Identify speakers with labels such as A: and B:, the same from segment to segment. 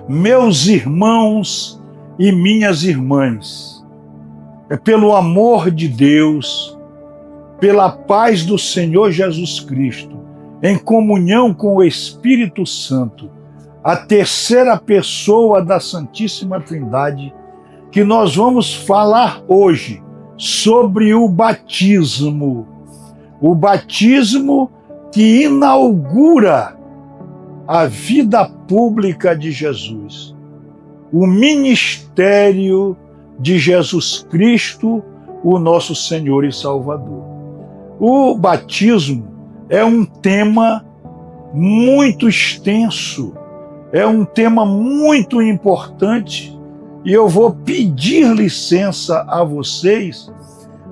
A: Meus irmãos e minhas irmãs, pelo amor de Deus, pela paz do Senhor Jesus Cristo, em comunhão com o Espírito Santo, a terceira pessoa da Santíssima Trindade, que nós vamos falar hoje sobre o batismo. O batismo que inaugura a vida pública de Jesus, o ministério de Jesus Cristo, o nosso Senhor e Salvador. O batismo é um tema muito extenso, é um tema muito importante, e eu vou pedir licença a vocês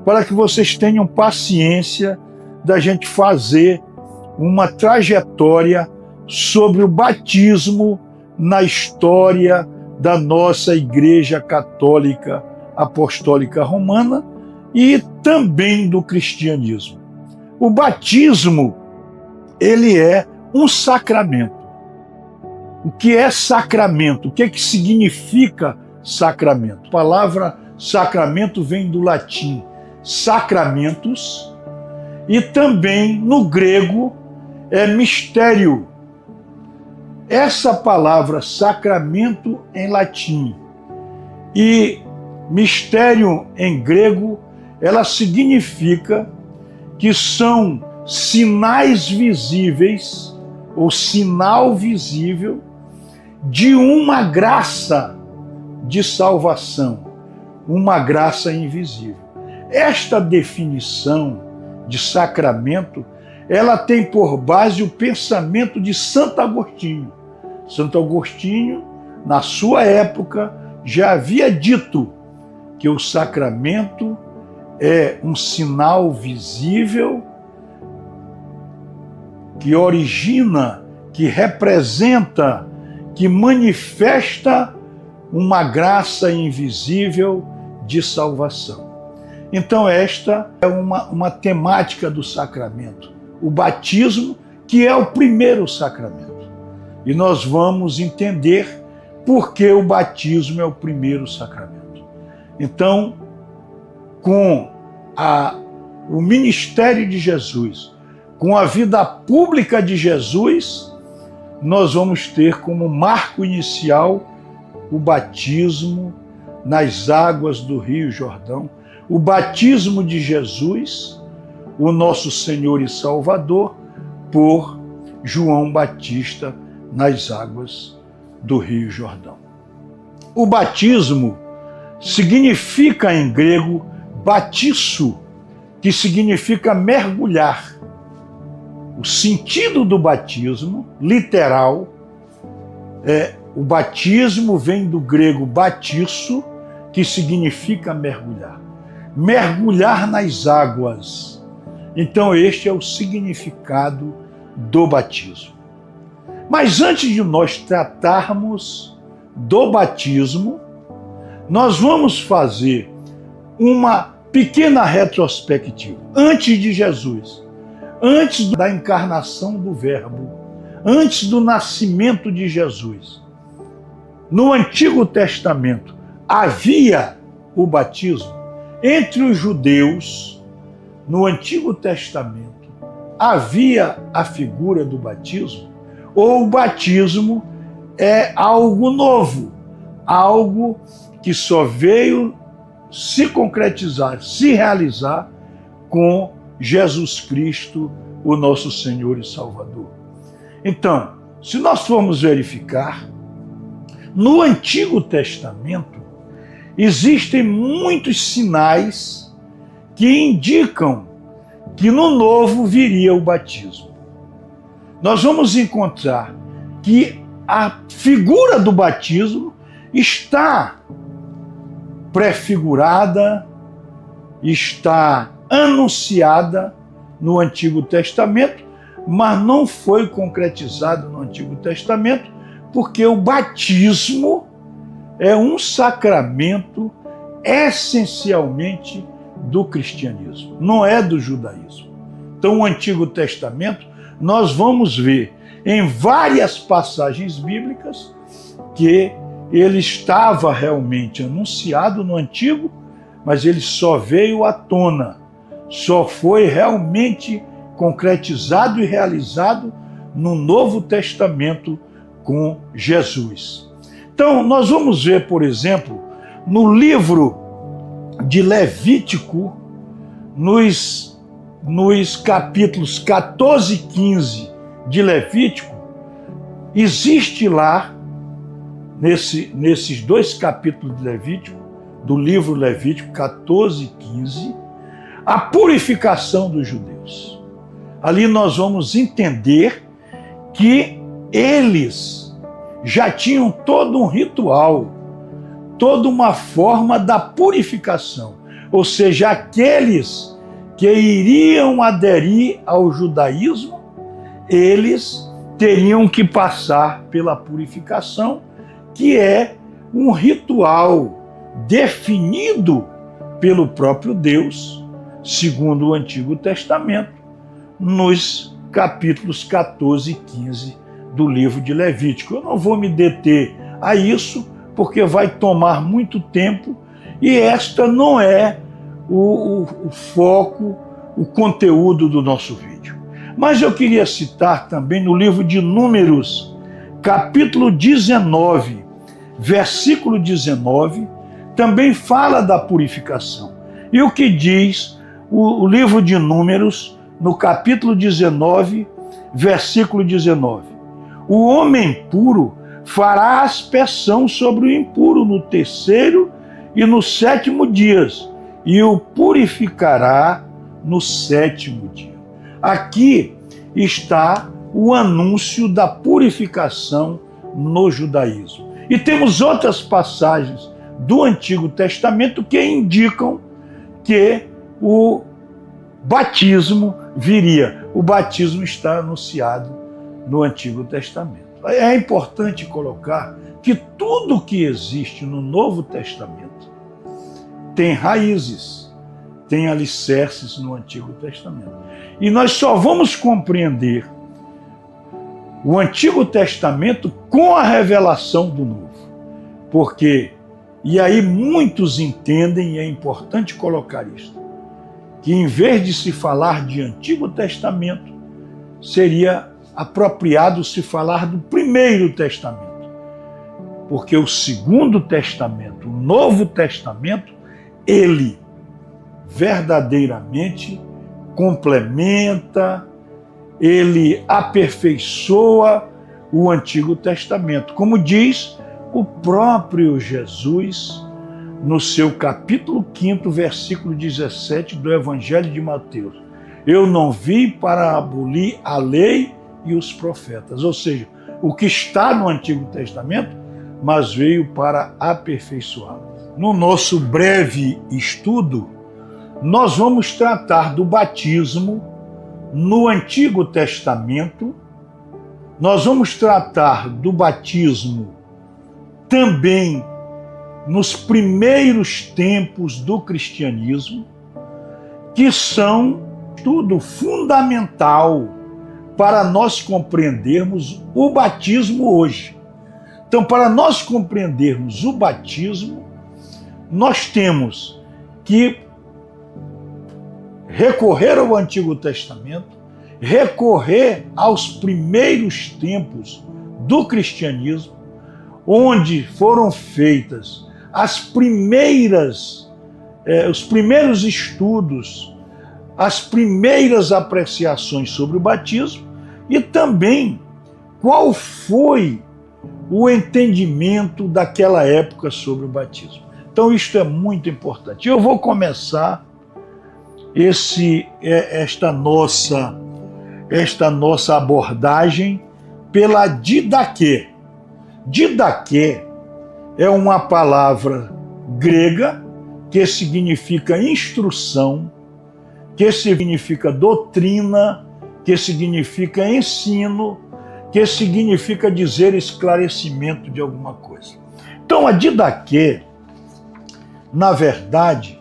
A: para que vocês tenham paciência da gente fazer uma trajetória sobre o batismo na história da nossa Igreja Católica Apostólica Romana e também do cristianismo. O batismo, ele é um sacramento. O que é sacramento? O que significa sacramento? A palavra sacramento vem do latim sacramentus e também no grego é mistério. Essa palavra sacramento em latim e mistério em grego, ela significa que são sinais visíveis ou sinal visível de uma graça de salvação, uma graça invisível. Esta definição de sacramento, ela tem por base o pensamento de Santo Agostinho. Santo Agostinho, na sua época, já havia dito que o sacramento é um sinal visível que origina, que representa, que manifesta uma graça invisível de salvação. Então esta é uma temática do sacramento, o batismo, que é o primeiro sacramento. E nós vamos entender por que o batismo é o primeiro sacramento. Então, com o ministério de Jesus, com a vida pública de Jesus, nós vamos ter como marco inicial o batismo nas águas do Rio Jordão, o batismo de Jesus, o nosso Senhor e Salvador, por João Batista nas águas do Rio Jordão. O batismo significa em grego batisso, que significa mergulhar. O sentido do batismo, literal, o batismo vem do grego batisso, que significa mergulhar. Mergulhar nas águas. Então este é o significado do batismo. Mas antes de nós tratarmos do batismo, nós vamos fazer uma pequena retrospectiva. Antes de Jesus, antes da encarnação do Verbo, antes do nascimento de Jesus, no Antigo Testamento havia o batismo. Entre os judeus, no Antigo Testamento, havia a figura do batismo, ou o batismo é algo novo, algo que só veio se concretizar, se realizar com Jesus Cristo, o nosso Senhor e Salvador. Então, se nós formos verificar, no Antigo Testamento existem muitos sinais que indicam que no Novo viria o batismo. Nós vamos encontrar que a figura do batismo está prefigurada, está anunciada no Antigo Testamento, mas não foi concretizada no Antigo Testamento, porque o batismo é um sacramento essencialmente do cristianismo, não é do judaísmo. Então, o Antigo Testamento, nós vamos ver em várias passagens bíblicas que ele estava realmente anunciado no Antigo, mas ele só veio à tona, só foi realmente concretizado e realizado no Novo Testamento com Jesus. Então, nós vamos ver, por exemplo, no livro de Levítico, nos capítulos 14 e 15 de Levítico, existe lá, nesses dois capítulos de Levítico, do livro Levítico 14 e 15, a purificação dos judeus. Ali nós vamos entender que eles já tinham todo um ritual, toda uma forma da purificação. Ou seja, aqueles que iriam aderir ao judaísmo, eles teriam que passar pela purificação, que é um ritual definido pelo próprio Deus, segundo o Antigo Testamento, nos capítulos 14 e 15 do livro de Levítico. Eu não vou me deter a isso, porque vai tomar muito tempo, e esta não é o foco, o conteúdo do nosso vídeo. Mas eu queria citar também no livro de Números, capítulo 19, versículo 19, também fala da purificação. E o que diz o livro de Números, no capítulo 19, versículo 19? O homem puro fará aspersão sobre o impuro no terceiro e no sétimo dias, e o purificará no sétimo dia. Aqui está o anúncio da purificação no judaísmo. E temos outras passagens do Antigo Testamento que indicam que o batismo viria. O batismo está anunciado no Antigo Testamento. É importante colocar que tudo que existe no Novo Testamento tem raízes, tem alicerces no Antigo Testamento. E nós só vamos compreender o Antigo Testamento com a revelação do Novo. Porque, e aí muitos entendem, e é importante colocar isso, que em vez de se falar de Antigo Testamento, seria apropriado se falar do Primeiro Testamento. Porque o Segundo Testamento, o Novo Testamento, ele verdadeiramente complementa, ele aperfeiçoa o Antigo Testamento. Como diz o próprio Jesus no seu capítulo 5, versículo 17 do Evangelho de Mateus. Eu não vim para abolir a lei e os profetas. Ou seja, o que está no Antigo Testamento, mas veio para aperfeiçoá-lo. No nosso breve estudo, nós vamos tratar do batismo no Antigo Testamento, nós vamos tratar do batismo também nos primeiros tempos do cristianismo, que são tudo fundamental para nós compreendermos o batismo hoje. Então, para nós compreendermos o batismo, nós temos que recorrer ao Antigo Testamento, recorrer aos primeiros tempos do cristianismo, onde foram feitas os primeiros estudos, as primeiras apreciações sobre o batismo, e também qual foi o entendimento daquela época sobre o batismo. Então isto é muito importante. Eu vou começar esta nossa abordagem pela didaquê. Didaquê é uma palavra grega que significa instrução, que significa doutrina, que significa ensino, que significa dizer esclarecimento de alguma coisa. Então a didaquê, na verdade,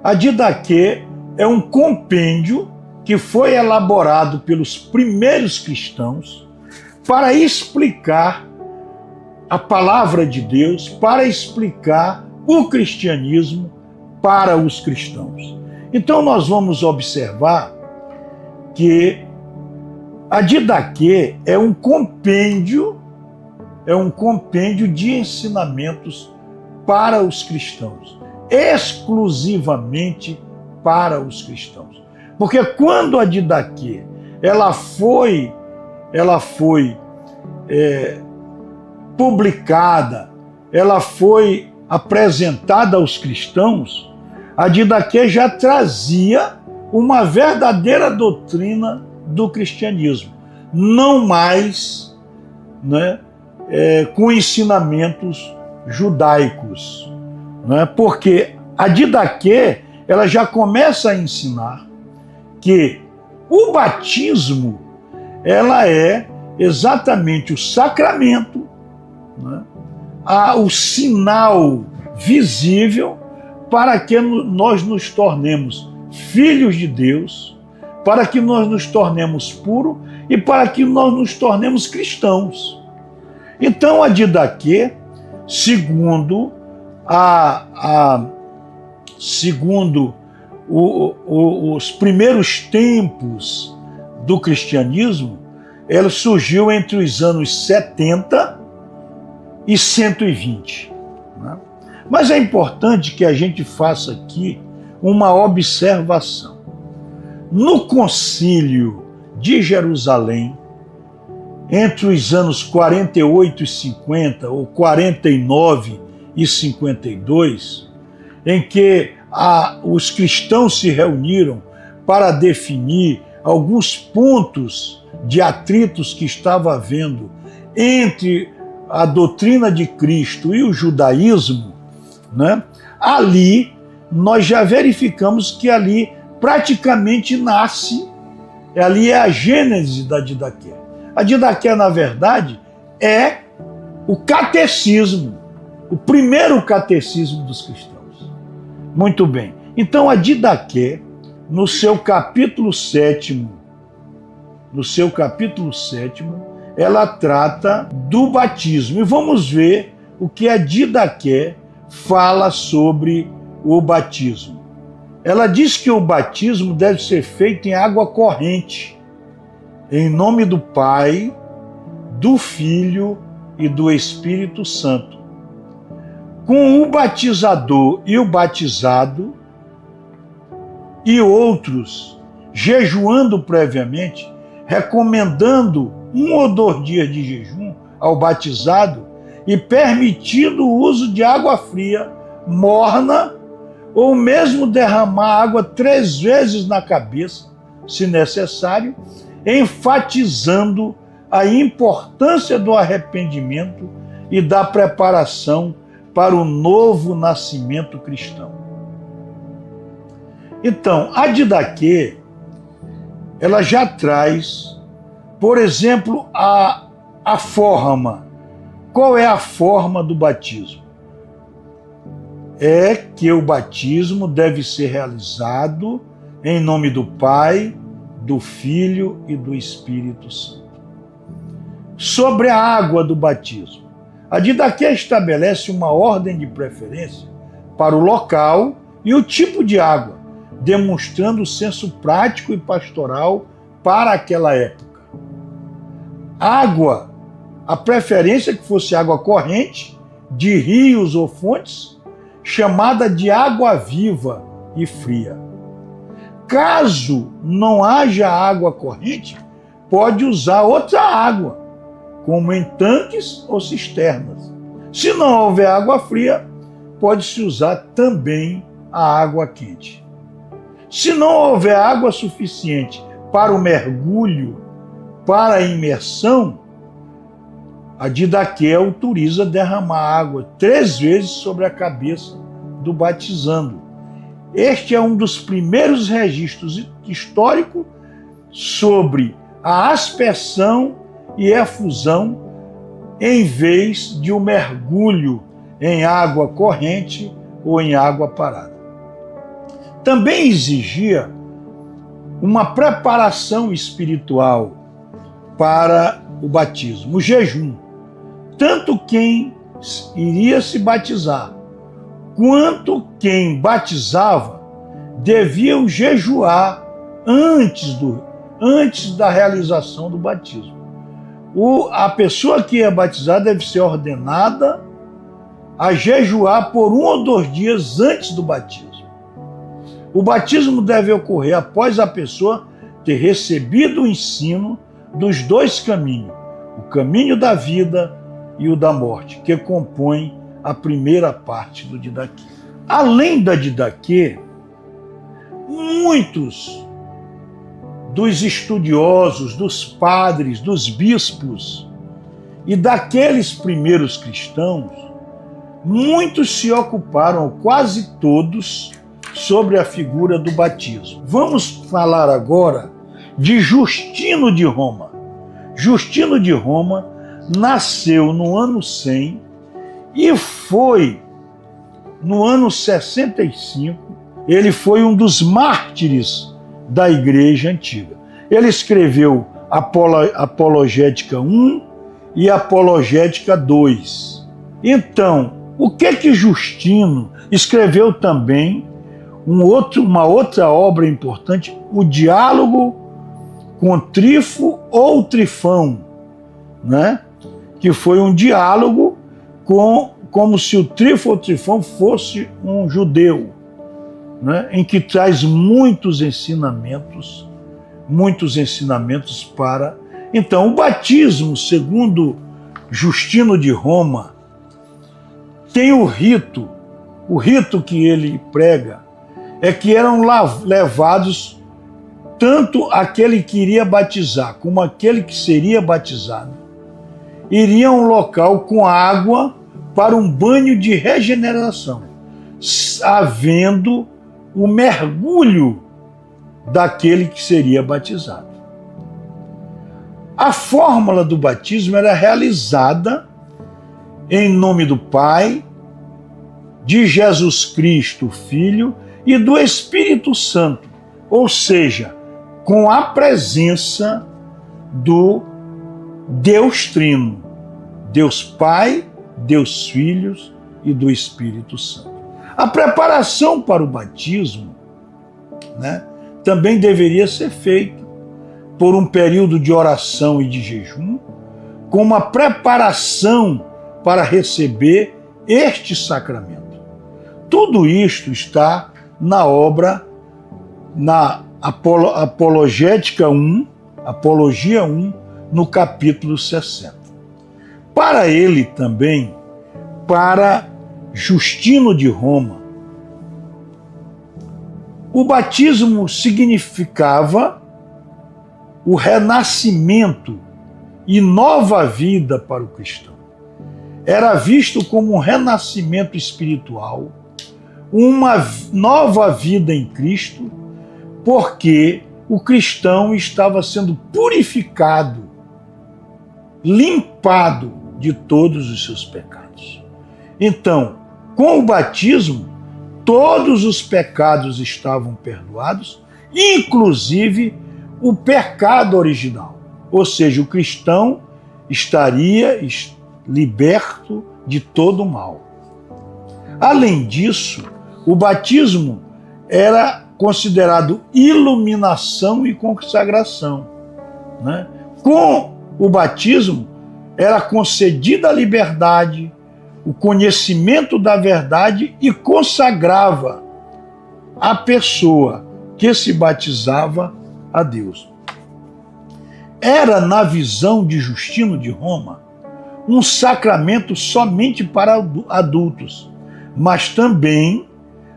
A: a didaquê é um compêndio que foi elaborado pelos primeiros cristãos para explicar a palavra de Deus para explicar o cristianismo para os cristãos. Então nós vamos observar que a Didaquê é um compêndio de ensinamentos para os cristãos, exclusivamente para os cristãos. Porque quando a Didaquê ela foi publicada, ela foi apresentada aos cristãos, a Didaquê já trazia uma verdadeira doutrina do cristianismo, não mais, né, com ensinamentos judaicos, né? Porque a Didaquê ela já começa a ensinar que o batismo ela é exatamente o sacramento, né, o sinal visível para que nós nos tornemos filhos de Deus, para que nós nos tornemos puros e para que nós nos tornemos cristãos. Então a Didaquê, segundo os primeiros tempos do cristianismo, ela surgiu entre os anos 70 e 120. Né? Mas é importante que a gente faça aqui uma observação. No Concílio de Jerusalém, entre os anos 48 e 50, ou 49 e 52, em que os cristãos se reuniram para definir alguns pontos de atritos que estava havendo entre a doutrina de Cristo e o judaísmo, né? Ali nós já verificamos que ali praticamente nasce, ali é a gênese da Didaquê. A Didaquê, na verdade, é o catecismo, o primeiro catecismo dos cristãos. Muito bem. Então a Didaquê, no seu capítulo 7, ela trata do batismo. E vamos ver o que a Didaquê fala sobre o batismo. Ela diz que o batismo deve ser feito em água corrente, em nome do Pai, do Filho e do Espírito Santo, com o batizador e o batizado e outros jejuando previamente, recomendando 1 ou 2 dias de jejum ao batizado e permitindo o uso de água fria, morna, ou mesmo derramar água 3 vezes na cabeça, se necessário, enfatizando a importância do arrependimento e da preparação para o novo nascimento cristão. Então, a Didaquê, ela já traz, por exemplo, a forma. Qual é a forma do batismo? É que o batismo deve ser realizado em nome do Pai, do Filho e do Espírito Santo. Sobre a água do batismo, a Didaquê estabelece uma ordem de preferência para o local e o tipo de água, demonstrando o senso prático e pastoral para aquela época. Água, a preferência que fosse água corrente, de rios ou fontes, chamada de água viva e fria. Caso não haja água corrente, pode usar outra água, como em tanques ou cisternas. Se não houver água fria, pode-se usar também a água quente. Se não houver água suficiente para o mergulho, para a imersão, a Didaquê autoriza derramar água 3 vezes sobre a cabeça do batizando. Este é um dos primeiros registros históricos sobre a aspersão e efusão em vez de um mergulho em água corrente ou em água parada. Também exigia uma preparação espiritual para o batismo, o jejum. tanto quem iria se batizar, quanto quem batizava, deviam jejuar antes da realização do batismo. A pessoa que é batizada deve ser ordenada a jejuar por 1 ou 2 dias antes do batismo. O batismo deve ocorrer após a pessoa ter recebido o ensino dos 2 caminhos, o caminho da vida e o da morte, que compõem a primeira parte do Didaquê. Além da Didaquê, muitos dos estudiosos, dos padres, dos bispos e daqueles primeiros cristãos, muitos se ocuparam, quase todos, sobre a figura do batismo. Vamos falar agora de Justino de Roma. Justino de Roma nasceu no ano 100 e foi, no ano 65, ele foi um dos mártires da Igreja Antiga. Ele escreveu Apologética 1 e Apologética 2. Então, o que Justino escreveu também? Uma outra obra importante, o Diálogo com Trifo ou Trifão, né? Que foi um diálogo como se o Trifo ou Trifão fosse um judeu, né? Em que traz muitos ensinamentos para... Então, o batismo, segundo Justino de Roma, tem o rito que ele prega, é que eram levados tanto aquele que iria batizar como aquele que seria batizado, iriam a um local com água para um banho de regeneração, havendo o mergulho daquele que seria batizado. A fórmula do batismo era realizada em nome do Pai, de Jesus Cristo, Filho, e do Espírito Santo, ou seja, com a presença do Deus Trino, Deus Pai, Deus Filho e do Espírito Santo. A preparação para o batismo, né, também deveria ser feita por um período de oração e de jejum, com uma preparação para receber este sacramento. Tudo isto está na obra, na Apologética 1, Apologia 1, no capítulo 60. Para ele também, para Justino de Roma, o batismo significava o renascimento e nova vida para o cristão. Era visto como um renascimento espiritual, uma nova vida em Cristo, porque o cristão estava sendo purificado, limpado de todos os seus pecados. Então, com o batismo, todos os pecados estavam perdoados, inclusive o pecado original. Ou seja, o cristão estaria liberto de todo o mal. Além disso, o batismo era considerado iluminação e consagração, né? Com o batismo era concedida a liberdade, o conhecimento da verdade e consagrava a pessoa que se batizava a Deus. Era, na visão de Justino de Roma, um sacramento somente para adultos, mas também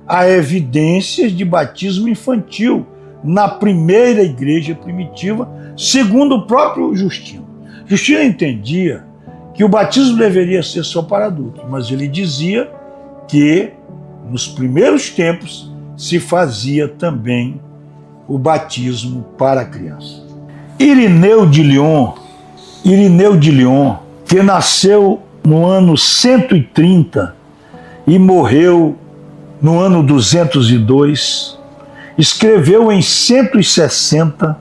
A: há evidências de batismo infantil na primeira igreja primitiva, segundo o próprio Justino. Justino entendia que o batismo deveria ser só para adultos, mas ele dizia que nos primeiros tempos se fazia também o batismo para criança. Irineu de Lyon, que nasceu no ano 130 e morreu no ano 202, escreveu em 160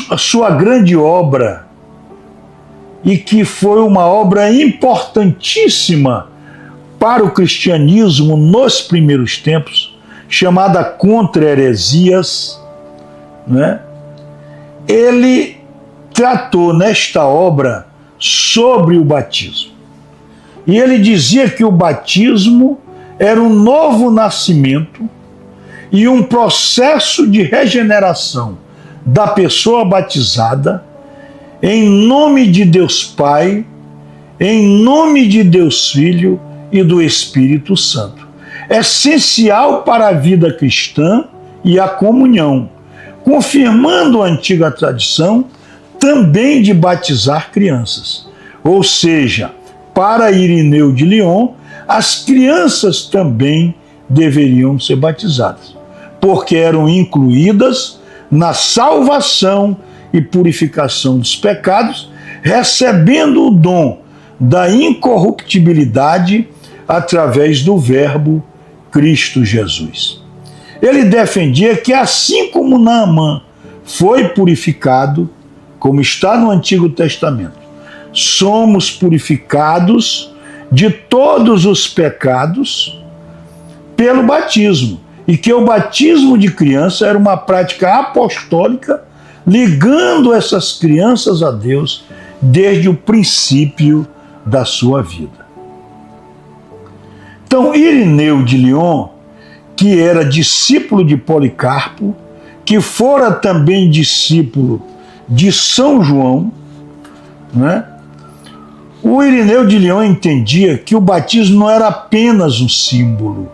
A: a sua grande obra, e que foi uma obra importantíssima para o cristianismo nos primeiros tempos, chamada Contra Heresias, né? Ele tratou nesta obra sobre o batismo. E ele dizia que o batismo era um novo nascimento e um processo de regeneração da pessoa batizada em nome de Deus Pai, em nome de Deus Filho e do Espírito Santo. Essencial para a vida cristã e a comunhão, confirmando a antiga tradição também de batizar crianças. Ou seja, para Irineu de Lyon, as crianças também deveriam ser batizadas, porque eram incluídas na salvação e purificação dos pecados, recebendo o dom da incorruptibilidade através do Verbo Cristo Jesus. Ele defendia que assim como Naamã foi purificado, como está no Antigo Testamento, somos purificados de todos os pecados pelo batismo, e que o batismo de criança era uma prática apostólica ligando essas crianças a Deus desde o princípio da sua vida. Então, Irineu de Lyon, que era discípulo de Policarpo, que fora também discípulo de São João, né? O Irineu de Lyon entendia que o batismo não era apenas um símbolo,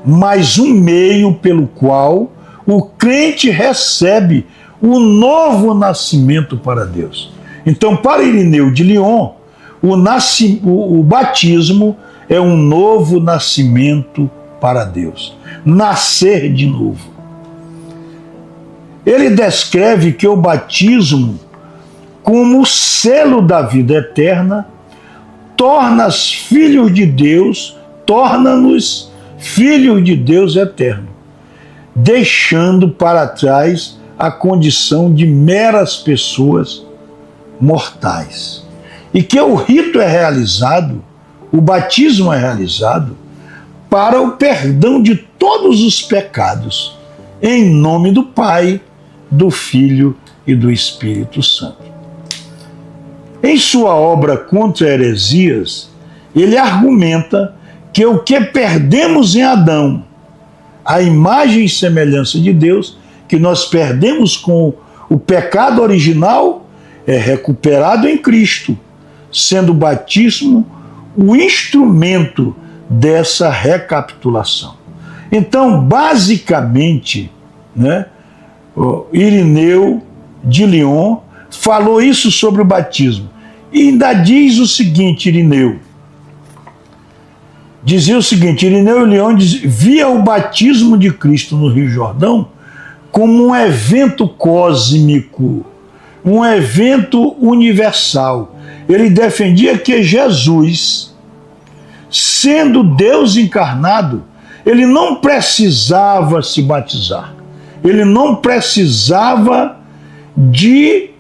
A: mas um meio pelo qual o crente recebe o novo nascimento para Deus. Então, para Irineu de Lyon, o batismo é um novo nascimento para Deus. Nascer de novo. Ele descreve que o batismo, como selo da vida eterna, torna-nos filhos de Deus eterno, deixando para trás a condição de meras pessoas mortais. E que o rito é realizado, o batismo é realizado para o perdão de todos os pecados, em nome do Pai, do Filho e do Espírito Santo. Em sua obra Contra Heresias, ele argumenta que o que perdemos em Adão, a imagem e semelhança de Deus, que nós perdemos com o pecado original, é recuperado em Cristo, sendo o batismo o instrumento dessa recapitulação. Então, basicamente, né, Irineu de Lyon falou isso sobre o batismo. E ainda diz o seguinte, Irineu. Dizia o seguinte, Irineu de Lyon via o batismo de Cristo no Rio Jordão como um evento cósmico, um evento universal. Ele defendia que Jesus, sendo Deus encarnado, ele não precisava se batizar. Ele não precisava de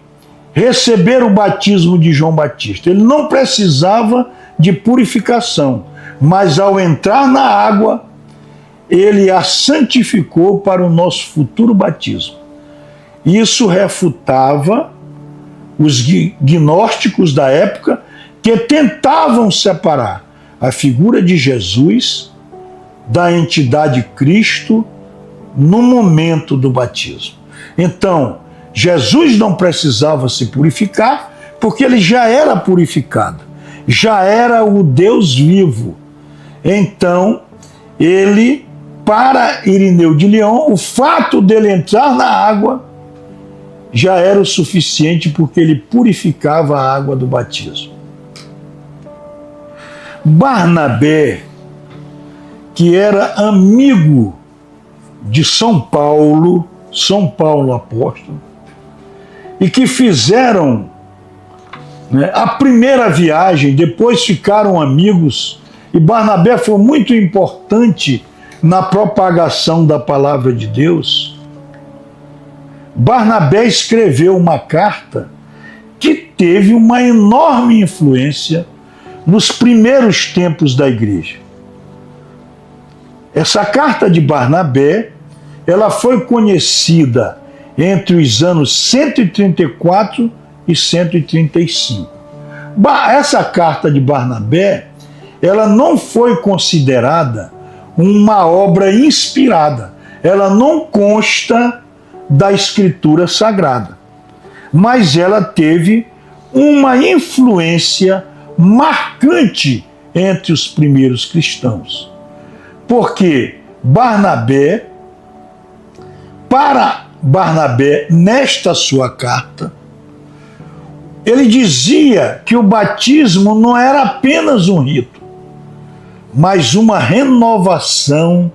A: receber o batismo de João Batista. Ele não precisava de purificação. Mas ao entrar na água, ele a santificou para o nosso futuro batismo. Isso refutava os gnósticos da época que tentavam separar a figura de Jesus da entidade Cristo no momento do batismo. Então, Jesus não precisava se purificar porque ele já era purificado, já era o Deus vivo. Então, ele, para Irineu de Lyon, o fato dele entrar na água já era o suficiente porque ele purificava a água do batismo. Barnabé, que era amigo de São Paulo apóstolo, e que fizeram a primeira viagem, depois ficaram amigos, e Barnabé foi muito importante na propagação da palavra de Deus. Barnabé escreveu uma carta que teve uma enorme influência nos primeiros tempos da igreja. Essa carta de Barnabé, ela foi conhecida entre os anos 134 e 135. Essa carta de Barnabé, ela não foi considerada uma obra inspirada. Ela não consta da Escritura Sagrada. Mas ela teve uma influência marcante entre os primeiros cristãos. Porque para Barnabé, nesta sua carta, ele dizia que o batismo não era apenas um rito, mas uma renovação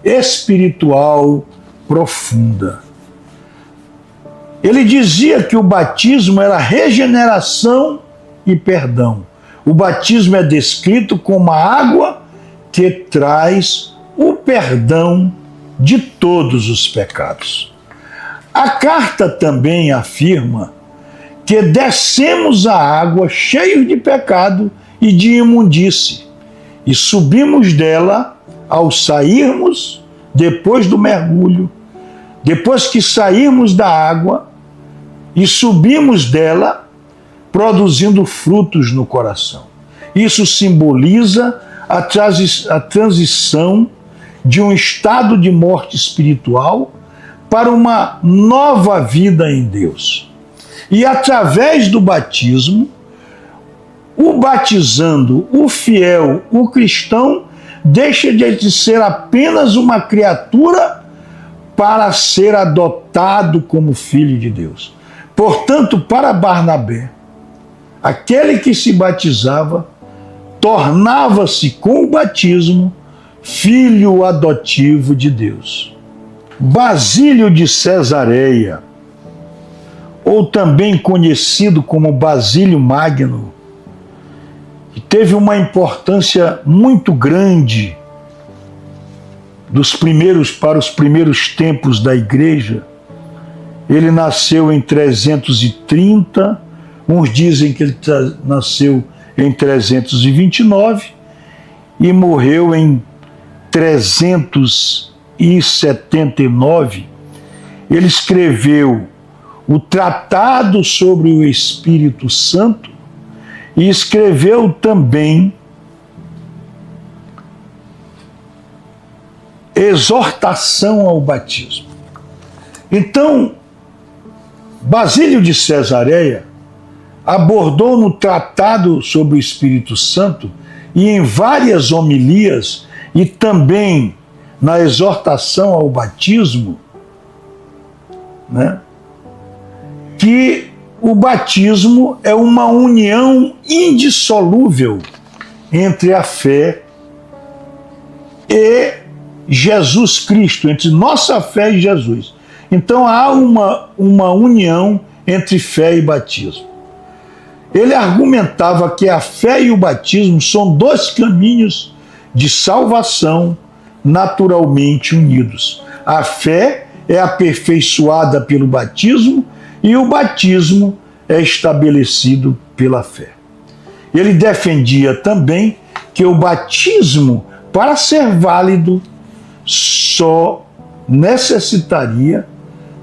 A: espiritual profunda. Ele dizia que o batismo era regeneração e perdão. O batismo é descrito como a água que traz o perdão de todos os pecados. A carta também afirma que descemos a água cheios de pecado e de imundície, e subimos dela ao sairmos, depois do mergulho, depois que sairmos da água, e subimos dela, produzindo frutos no coração. Isso simboliza a transição de um estado de morte espiritual para uma nova vida em Deus. E através do batismo, o batizando, o fiel, o cristão, deixa de ser apenas uma criatura para ser adotado como filho de Deus. Portanto, para Barnabé, aquele que se batizava tornava-se com o batismo filho adotivo de Deus. Basílio de Cesareia, ou também conhecido como Basílio Magno, que teve uma importância muito grande para os primeiros tempos da igreja. Ele nasceu em 330, uns dizem que ele nasceu em 329 e morreu em 379. Ele escreveu o Tratado sobre o Espírito Santo e escreveu também Exortação ao Batismo. Então, Basílio de Cesareia abordou no Tratado sobre o Espírito Santo e em várias homilias e também na Exortação ao Batismo, né, que o batismo é uma união indissolúvel entre a fé e Jesus Cristo, entre nossa fé e Jesus. Então há uma união entre fé e batismo. Ele argumentava que a fé e o batismo são dois caminhos de salvação naturalmente unidos. A fé é aperfeiçoada pelo batismo e o batismo é estabelecido pela fé. Ele defendia também que o batismo, para ser válido, só necessitaria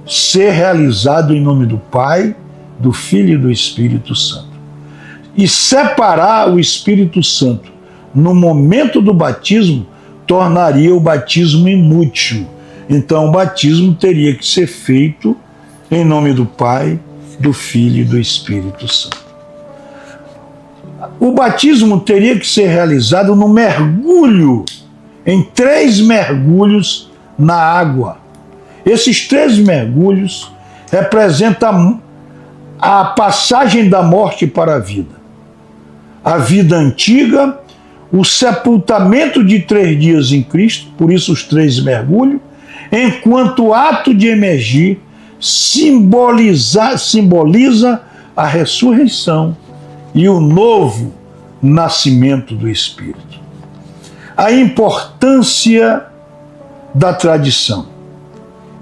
A: ser realizado em nome do Pai, do Filho e do Espírito Santo. E separar o Espírito Santo no momento do batismo tornaria o batismo inútil. Então o batismo teria que ser feito em nome do Pai, do Filho e do Espírito Santo. O batismo teria que ser realizado no mergulho, em 3 mergulhos na água. Esses 3 mergulhos representam a passagem da morte para a vida antiga, o sepultamento de 3 dias em Cristo, por isso os 3 mergulhos, enquanto o ato de emergir simboliza a ressurreição e o novo nascimento do Espírito. A importância da tradição.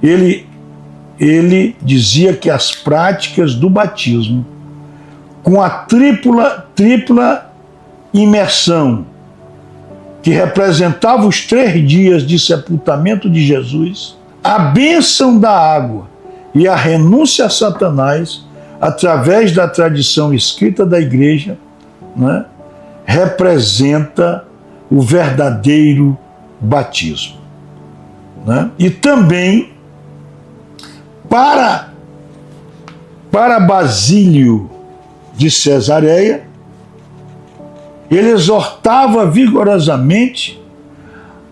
A: Ele dizia que as práticas do batismo com a tripla imersão, que representava os 3 dias de sepultamento de Jesus, a bênção da água e a renúncia a Satanás, através da tradição escrita da igreja, né, representa o verdadeiro batismo. Né? E também, para Basílio de Cesareia, ele exortava vigorosamente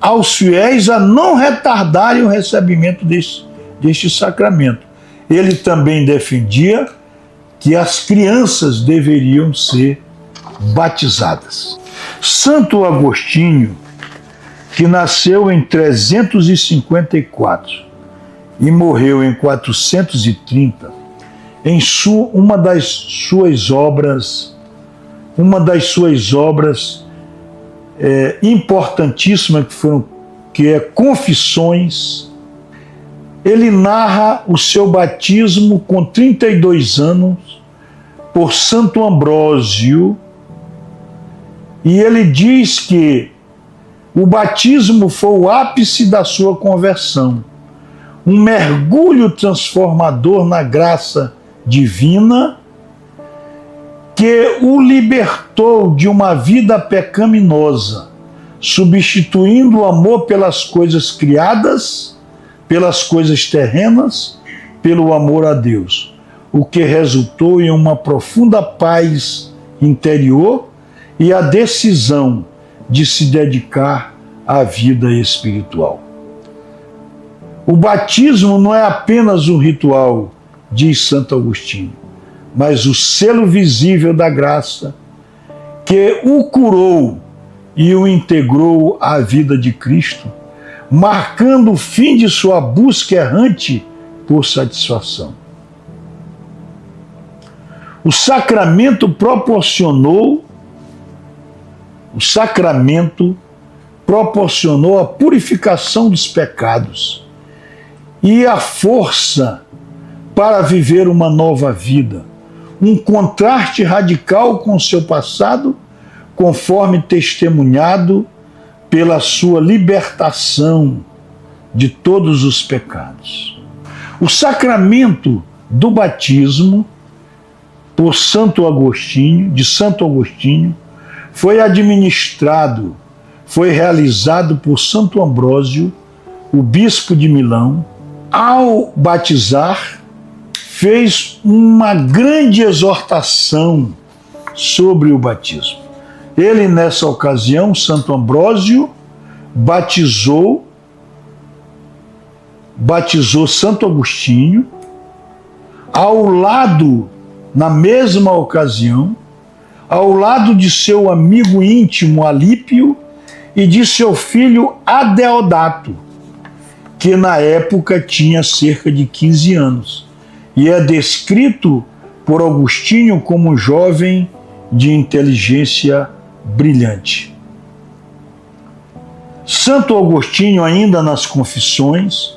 A: aos fiéis a não retardarem o recebimento deste sacramento. Ele também defendia que as crianças deveriam ser batizadas. Santo Agostinho, que nasceu em 354 e morreu em 430, em uma das suas obras importantíssimas, que é Confissões, ele narra o seu batismo com 32 anos por Santo Ambrósio, e ele diz que o batismo foi o ápice da sua conversão, um mergulho transformador na graça divina que o libertou de uma vida pecaminosa, substituindo o amor pelas coisas criadas, pelas coisas terrenas, pelo amor a Deus, o que resultou em uma profunda paz interior e a decisão de se dedicar à vida espiritual. O batismo não é apenas um ritual, diz Santo Agostinho, mas o selo visível da graça que o curou e o integrou à vida de Cristo, marcando o fim de sua busca errante por satisfação. O sacramento proporcionou a purificação dos pecados e a força para viver uma nova vida, um contraste radical com o seu passado, conforme testemunhado pela sua libertação de todos os pecados. O sacramento do batismo de Santo Agostinho, foi realizado por Santo Ambrósio, o bispo de Milão. Ao batizar, fez uma grande exortação sobre o batismo. Ele, nessa ocasião, Santo Ambrósio, batizou Santo Agostinho, na mesma ocasião, ao lado de seu amigo íntimo Alípio e de seu filho Adeodato, que na época tinha cerca de 15 anos, e é descrito por Agostinho como um jovem de inteligência brilhante. Santo Agostinho, ainda nas Confissões,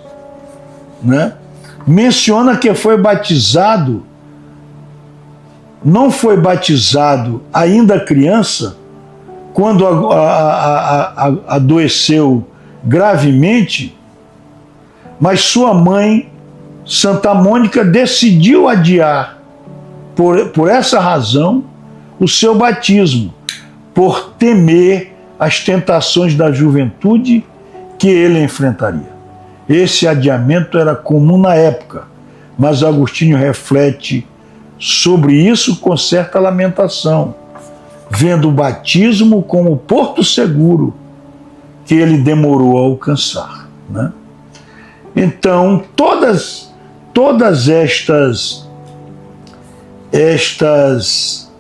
A: menciona que não foi batizado ainda criança, quando adoeceu gravemente, mas sua mãe, Santa Mônica, decidiu adiar, por essa razão, o seu batismo, por temer as tentações da juventude que ele enfrentaria. Esse adiamento era comum na época, mas Agostinho reflete sobre isso com certa lamentação, vendo o batismo como porto seguro que ele demorou a alcançar. Então, todas estas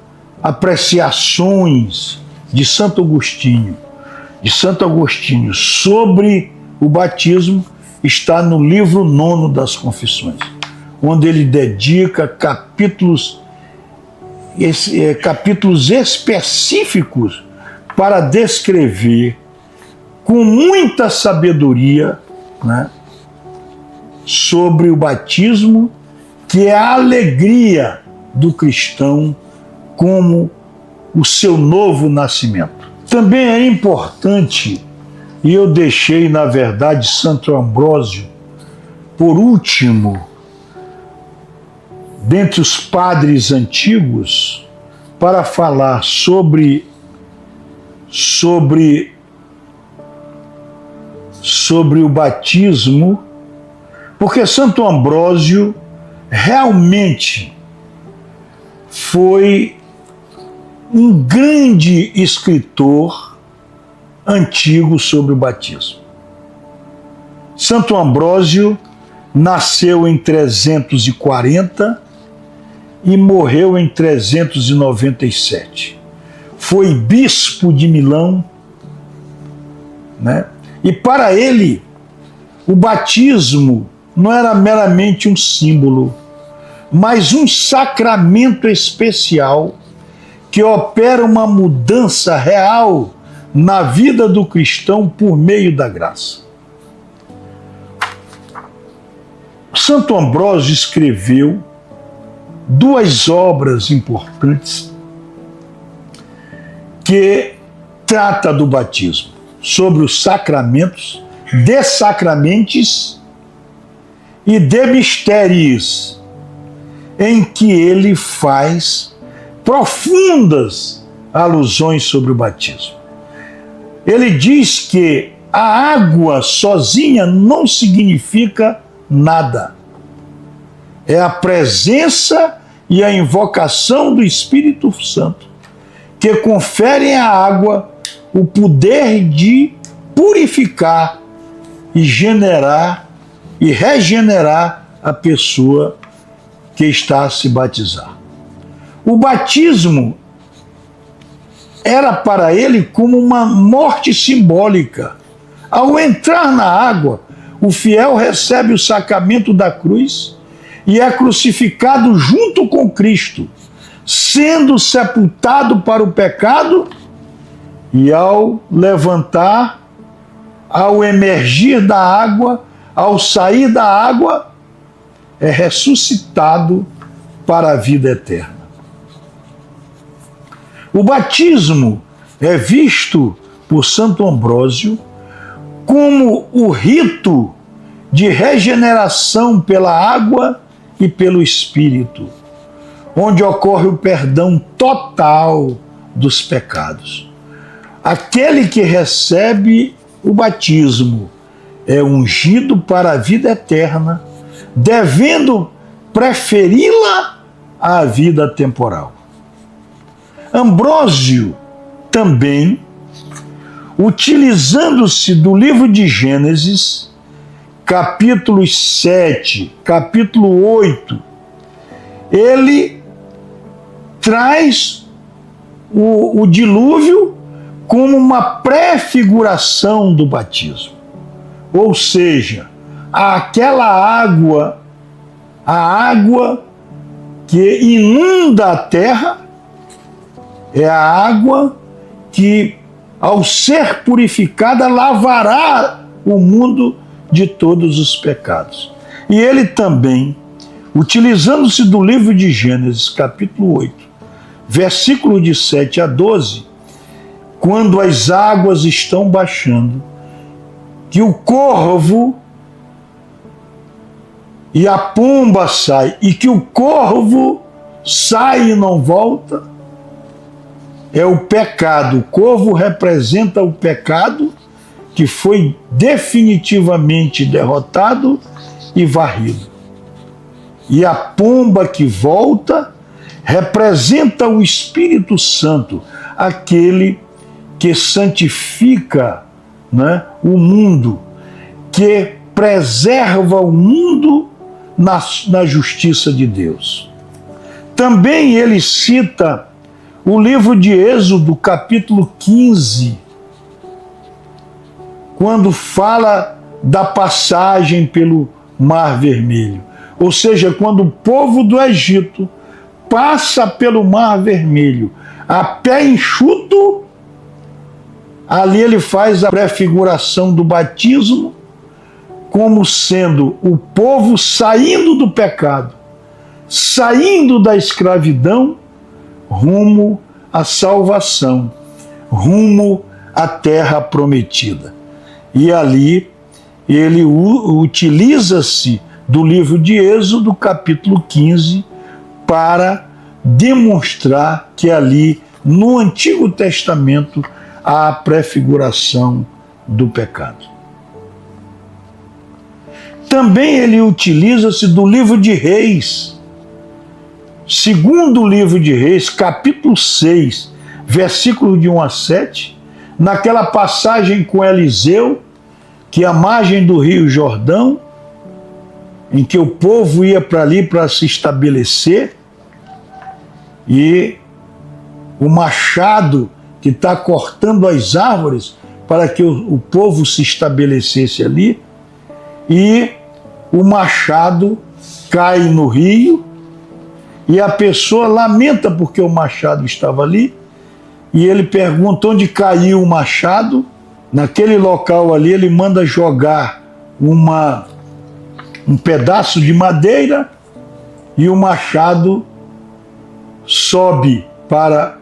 A: apreciações de Santo Agostinho sobre o batismo está no livro 9 das Confissões, onde ele dedica capítulos específicos para descrever com muita sabedoria, sobre o batismo, que é a alegria do cristão como o seu novo nascimento. Também é importante, e eu deixei, na verdade, Santo Ambrósio por último, dentre os padres antigos, para falar sobre o batismo, porque Santo Ambrósio realmente foi um grande escritor antigo sobre o batismo. Santo Ambrósio nasceu em 340 e morreu em 397. Foi bispo de Milão, né? E para ele, o batismo não era meramente um símbolo, mas um sacramento especial que opera uma mudança real na vida do cristão por meio da graça. Santo Ambrósio escreveu duas obras importantes que trata do batismo, sobre os sacramentos, de sacramentos e de mistérios, em que ele faz profundas alusões sobre o batismo. Ele diz que a água sozinha não significa nada. É a presença e a invocação do Espírito Santo que conferem à água o poder de purificar e generar e regenerar a pessoa que está a se batizar. O batismo era para ele como uma morte simbólica. Ao entrar na água, o fiel recebe o sacramento da cruz e é crucificado junto com Cristo, sendo sepultado para o pecado, e ao levantar, ao emergir da água, ao sair da água, é ressuscitado para a vida eterna. O batismo é visto por Santo Ambrósio como o rito de regeneração pela água e pelo Espírito, onde ocorre o perdão total dos pecados. Aquele que recebe o batismo é ungido para a vida eterna, devendo preferi-la à vida temporal. Ambrósio também, utilizando-se do livro de Gênesis, capítulos 7, capítulo 8, ele traz o dilúvio como uma prefiguração do batismo. Ou seja, aquela água, a água que inunda a terra, é a água que, ao ser purificada, lavará o mundo de todos os pecados. E ele também, utilizando-se do livro de Gênesis, capítulo 8, versículo de 7 a 12, quando as águas estão baixando, que o corvo e a pomba saem, e que o corvo sai e não volta, é o pecado. O corvo representa o pecado que foi definitivamente derrotado e varrido. E a pomba que volta representa o Espírito Santo, aquele que santifica, né, o mundo, que preserva o mundo na justiça de Deus. Também ele cita o livro de Êxodo, capítulo 15, quando fala da passagem pelo Mar Vermelho. Ou seja, quando o povo do Egito passa pelo Mar Vermelho a pé enxuto, ali ele faz a prefiguração do batismo como sendo o povo saindo do pecado, saindo da escravidão, rumo à salvação, rumo à terra prometida. E ali ele utiliza-se do livro de Êxodo, capítulo 15, para demonstrar que ali, no Antigo Testamento, há a prefiguração do pecado. Também ele utiliza-se do livro de Reis, segundo livro de Reis, capítulo 6, versículo de 1 a 7, naquela passagem com Eliseu, que é à margem do rio Jordão, em que o povo ia para ali para se estabelecer, e o machado que está cortando as árvores para que o povo se estabelecesse ali, e o machado cai no rio, e a pessoa lamenta porque o machado estava ali, e ele pergunta onde caiu o machado. Naquele local ali ele manda jogar um pedaço de madeira, e o machado sobe para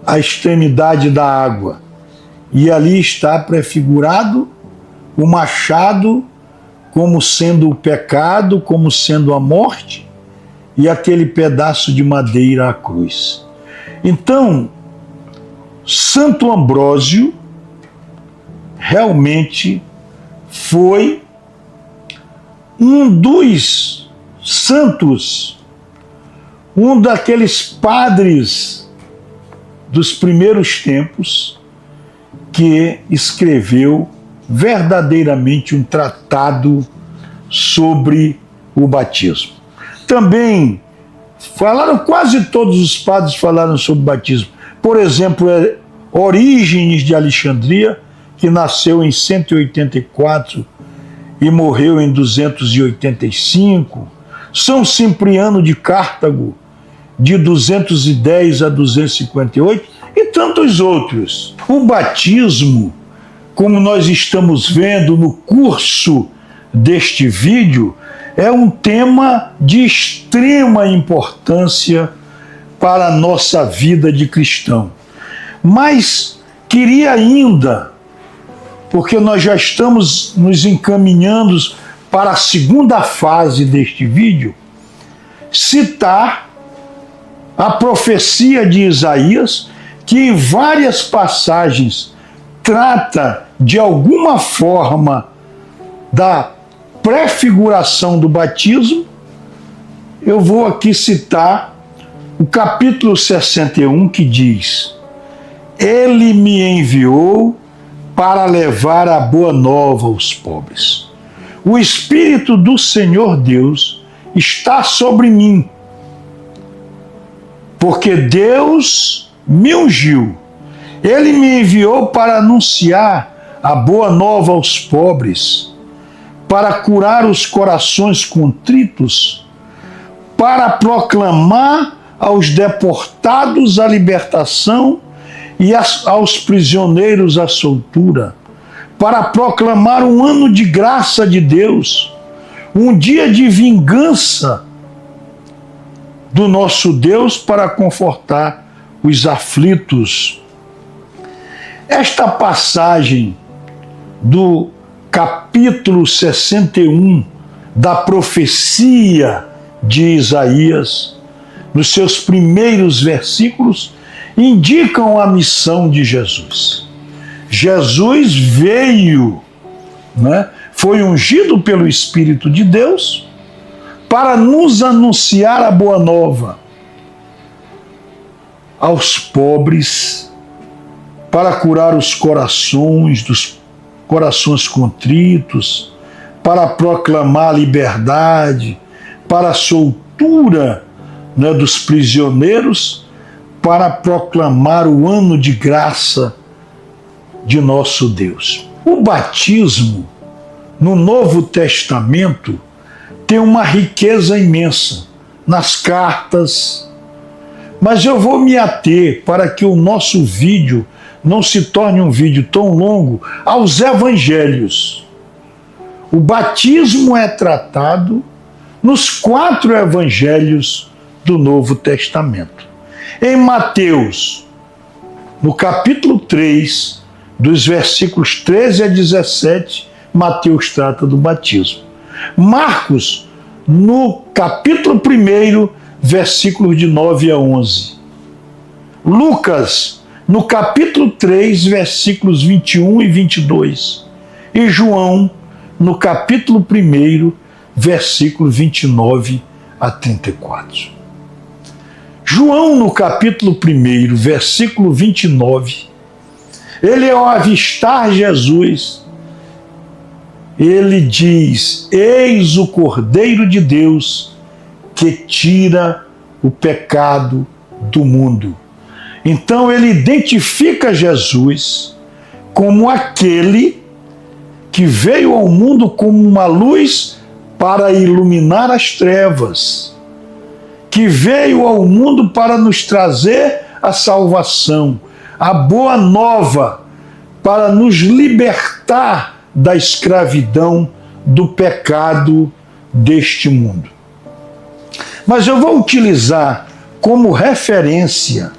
A: a extremidade da água. E ali está prefigurado o machado como sendo o pecado, como sendo a morte, e aquele pedaço de madeira, a cruz. Então, Santo Ambrósio realmente foi um dos santos, um daqueles padres dos primeiros tempos que escreveu verdadeiramente um tratado sobre o batismo. Também quase todos os padres falaram sobre o batismo. Por exemplo, Orígenes de Alexandria, que nasceu em 184 e morreu em 285. São Cipriano de Cartago, de 210 a 258, e tantos outros. O batismo, como nós estamos vendo no curso deste vídeo, é um tema de extrema importância para a nossa vida de cristão. Mas queria ainda, porque nós já estamos nos encaminhando para a segunda fase deste vídeo, citar a profecia de Isaías, que em várias passagens trata de alguma forma da prefiguração do batismo. Eu vou aqui citar o capítulo 61, que diz: Ele me enviou para levar a boa nova aos pobres. O Espírito do Senhor Deus está sobre mim, porque Deus me ungiu. Ele me enviou para anunciar a boa nova aos pobres, para curar os corações contritos, para proclamar aos deportados a libertação e aos prisioneiros a soltura, para proclamar um ano de graça de Deus, um dia de vingança do nosso Deus, para confortar os aflitos. Esta passagem do capítulo 61 da profecia de Isaías, nos seus primeiros versículos, indicam a missão de Jesus. Jesus veio, foi ungido pelo Espírito de Deus para nos anunciar a boa nova aos pobres, para curar os corações dos corações contritos, para proclamar a liberdade, para a soltura dos prisioneiros, para proclamar o ano de graça de nosso Deus. O batismo no Novo Testamento tem uma riqueza imensa nas cartas, mas eu vou me ater, para que o nosso vídeo não se torne um vídeo tão longo, aos evangelhos. O batismo é tratado nos 4 evangelhos do Novo Testamento. Em Mateus, no capítulo 3, dos versículos 13 a 17, Mateus trata do batismo. Marcos, no capítulo 1, versículos de 9 a 11. Lucas, no capítulo 3, versículos 21 e 22. E João, no capítulo 1, versículo 29 a 34. João, no capítulo 1, versículo 29, ele, ao avistar Jesus, ele diz: eis o Cordeiro de Deus que tira o pecado do mundo. Então ele identifica Jesus como aquele que veio ao mundo como uma luz para iluminar as trevas, que veio ao mundo para nos trazer a salvação, a boa nova, para nos libertar da escravidão, do pecado deste mundo. Mas eu vou utilizar como referência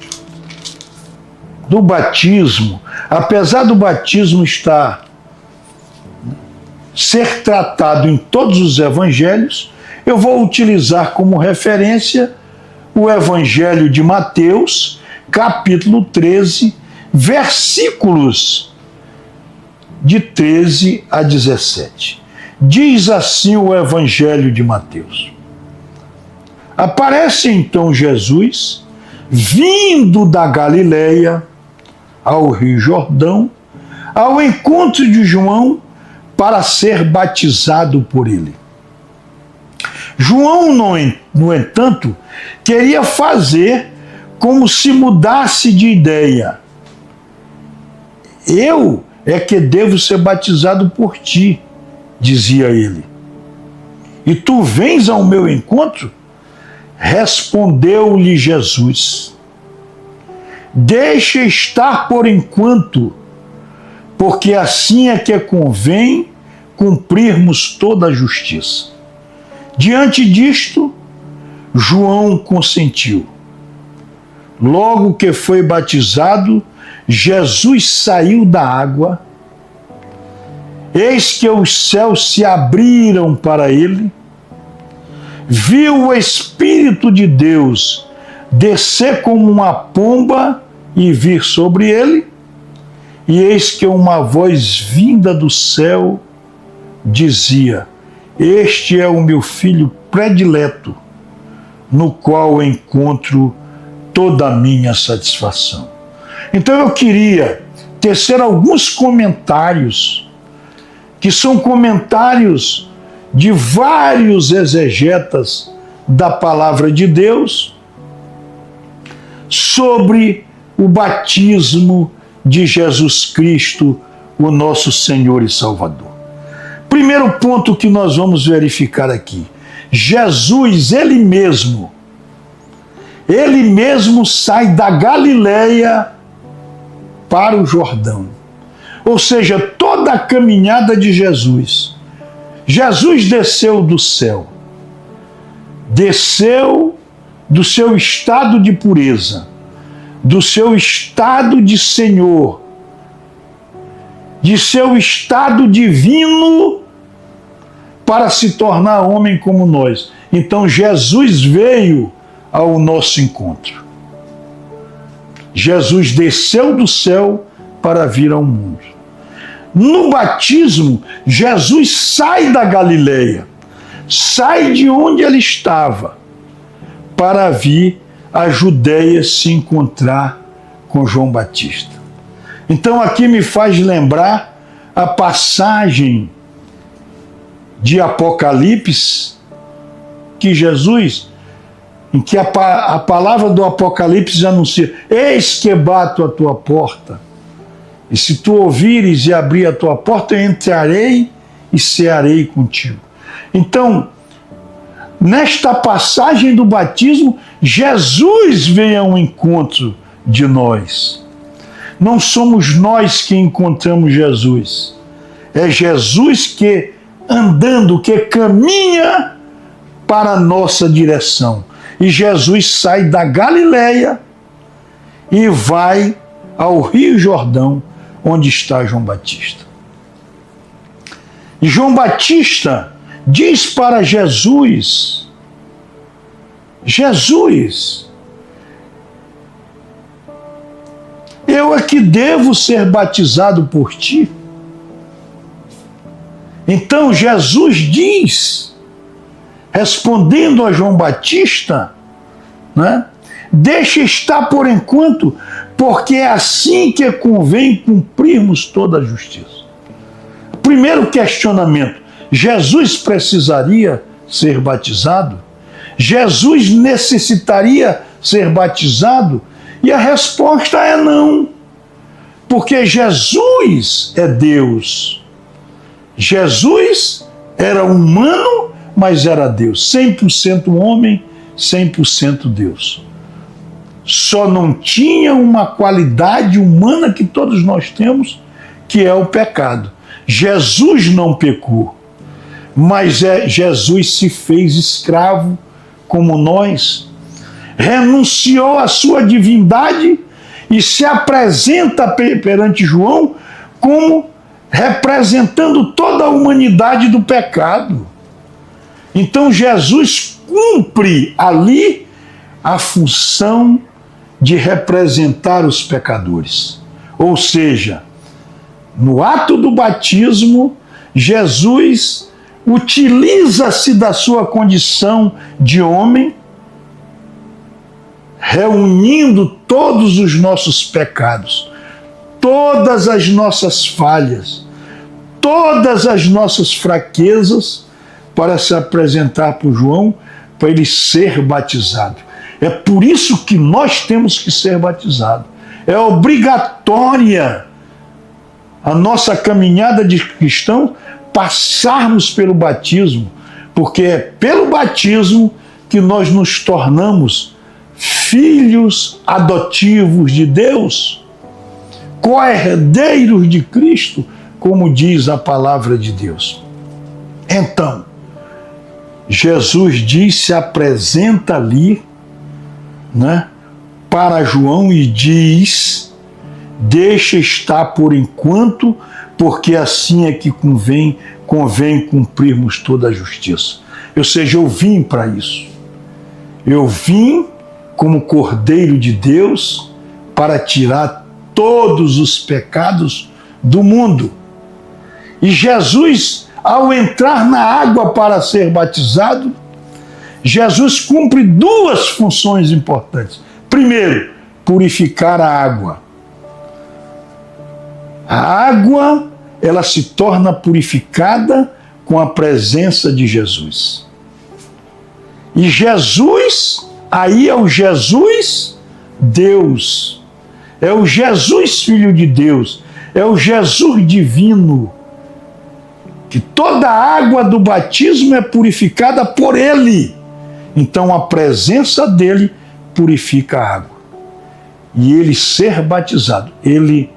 A: do batismo, apesar do batismo ser tratado em todos os evangelhos, eu vou utilizar como referência o Evangelho de Mateus, capítulo 13, versículos de 13 a 17. Diz assim o Evangelho de Mateus: aparece então Jesus, vindo da Galileia ao Rio Jordão, ao encontro de João, para ser batizado por ele. João, no entanto, queria fazer como se mudasse de ideia. Eu é que devo ser batizado por ti, dizia ele. E tu vens ao meu encontro? Respondeu-lhe Jesus: deixa estar por enquanto, porque assim é que convém cumprirmos toda a justiça. Diante disto, João consentiu. Logo que foi batizado, Jesus saiu da água. Eis que os céus se abriram para ele. Viu o Espírito de Deus descer como uma pomba e vir sobre ele. E eis que uma voz vinda do céu dizia: este é o meu filho predileto, no qual encontro toda a minha satisfação. Então eu queria tecer alguns comentários, que são comentários de vários exegetas da palavra de Deus, sobre o batismo de Jesus Cristo, o nosso Senhor e Salvador. Primeiro ponto que nós vamos verificar aqui: Jesus, ele mesmo sai da Galileia para o Jordão. Ou seja, toda a caminhada de Jesus desceu do céu, desceu do seu estado de pureza, do seu estado de Senhor, de seu estado divino, para se tornar homem como nós. Então Jesus veio ao nosso encontro. Jesus desceu do céu para vir ao mundo. No batismo, Jesus sai da Galileia, sai de onde ele estava, para vir à Judéia se encontrar com João Batista. Então aqui me faz lembrar a passagem de Apocalipse, que Jesus, em que a palavra do Apocalipse anuncia: eis que bato a tua porta, e se tu ouvires e abrir a tua porta, eu entrarei e cearei contigo. Então, nesta passagem do batismo, Jesus vem ao encontro de nós. Não somos nós que encontramos Jesus. É Jesus que, andando, que caminha para a nossa direção. E Jesus sai da Galileia e vai ao Rio Jordão, onde está João Batista. E João Batista diz para Jesus: Jesus, eu é que devo ser batizado por ti. Então Jesus diz, respondendo a João Batista, né, deixa estar por enquanto, porque é assim que convém cumprirmos toda a justiça. Primeiro questionamento: Jesus precisaria ser batizado? Jesus necessitaria ser batizado? E a resposta é não, porque Jesus é Deus. Jesus era humano, mas era Deus, 100% homem, 100% Deus. Só não tinha uma qualidade humana que todos nós temos, que é o pecado. Jesus não pecou, mas Jesus se fez escravo como nós, renunciou à sua divindade e se apresenta perante João como representando toda a humanidade do pecado. Então Jesus cumpre ali a função de representar os pecadores. Ou seja, no ato do batismo, Jesus utiliza-se da sua condição de homem, reunindo todos os nossos pecados, todas as nossas falhas, todas as nossas fraquezas, para se apresentar para o João, para ele ser batizado. É por isso que nós temos que ser batizados. É obrigatória a nossa caminhada de cristão passarmos pelo batismo, porque é pelo batismo que nós nos tornamos filhos adotivos de Deus, co-herdeiros de Cristo, como diz a palavra de Deus. Então, Jesus se apresenta ali, né, para João e diz: deixa estar por enquanto, porque assim é que convém cumprirmos toda a justiça. Ou seja, eu vim para isso. Eu vim como Cordeiro de Deus para tirar todos os pecados do mundo. E Jesus, ao entrar na água para ser batizado, Jesus cumpre duas funções importantes. Primeiro, purificar a água. A água, ela se torna purificada com a presença de Jesus. E Jesus, aí é o Jesus Deus. É o Jesus Filho de Deus. É o Jesus divino. Que toda a água do batismo é purificada por Ele. Então a presença dele purifica a água. E ele ser batizado, ele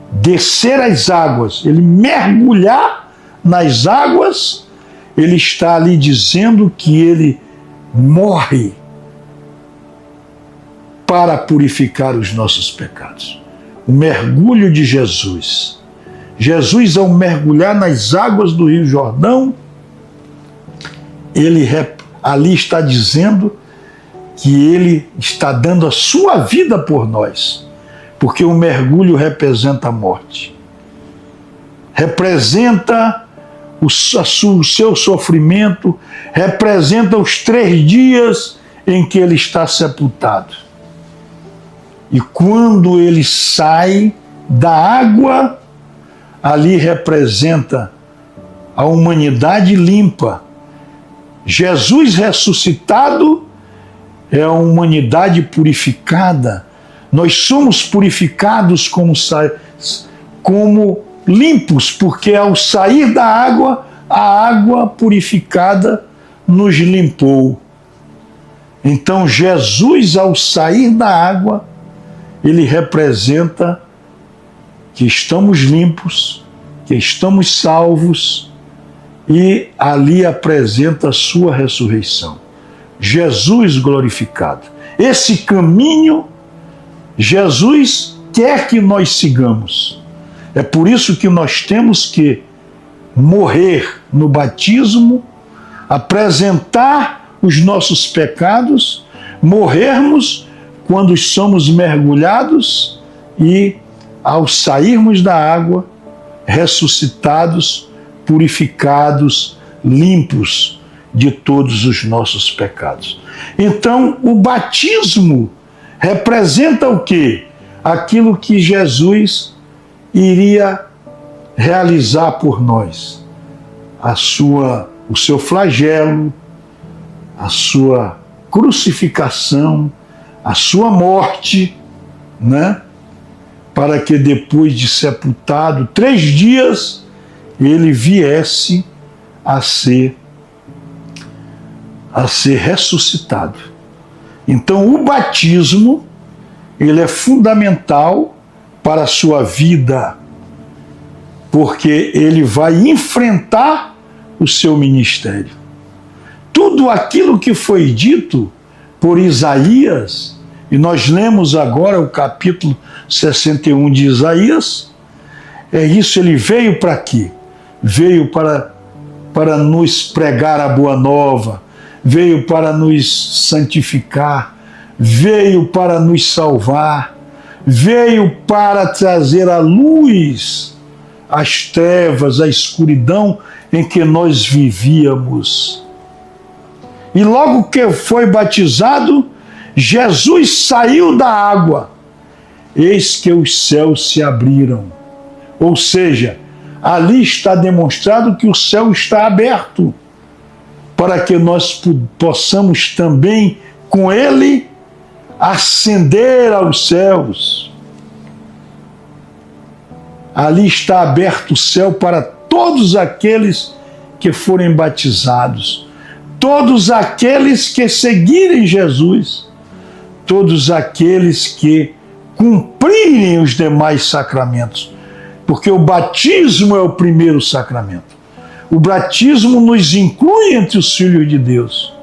A: descer as águas, ele mergulhar nas águas, ele está ali dizendo que ele morre para purificar os nossos pecados. O mergulho de Jesus. Jesus, ao mergulhar nas águas do Rio Jordão, ele ali está dizendo que ele está dando a sua vida por nós, porque o mergulho representa a morte, representa o seu sofrimento, representa os 3 dias em que ele está sepultado. E quando ele sai da água, ali representa a humanidade limpa. Jesus ressuscitado é a humanidade purificada. Nós somos purificados como limpos, porque ao sair da água, a água purificada nos limpou. Então Jesus, ao sair da água, ele representa que estamos limpos, que estamos salvos, e ali apresenta a sua ressurreição. Jesus glorificado. Esse caminho Jesus quer que nós sigamos. É por isso que nós temos que morrer no batismo, apresentar os nossos pecados, morrermos quando somos mergulhados e, ao sairmos da água, ressuscitados, purificados, limpos de todos os nossos pecados. Então, o batismo representa o quê? Aquilo que Jesus iria realizar por nós. O seu flagelo, a sua crucificação, a sua morte, né? Para que depois de sepultado 3 dias, ele viesse a ser ressuscitado. Então o batismo, ele é fundamental para a sua vida, porque ele vai enfrentar o seu ministério. Tudo aquilo que foi dito por Isaías, e nós lemos agora o capítulo 61 de Isaías, é isso, ele veio para quê? Veio para nos pregar a boa nova, veio para nos santificar, veio para nos salvar, veio para trazer a luz às trevas, à escuridão em que nós vivíamos. E logo que foi batizado, Jesus saiu da água, eis que os céus se abriram. Ou seja, ali está demonstrado que o céu está aberto, para que nós possamos também, com ele, ascender aos céus. Ali está aberto o céu para todos aqueles que forem batizados, todos aqueles que seguirem Jesus, todos aqueles que cumprirem os demais sacramentos, porque o batismo é o primeiro sacramento. O batismo nos inclui entre os filhos de Deus,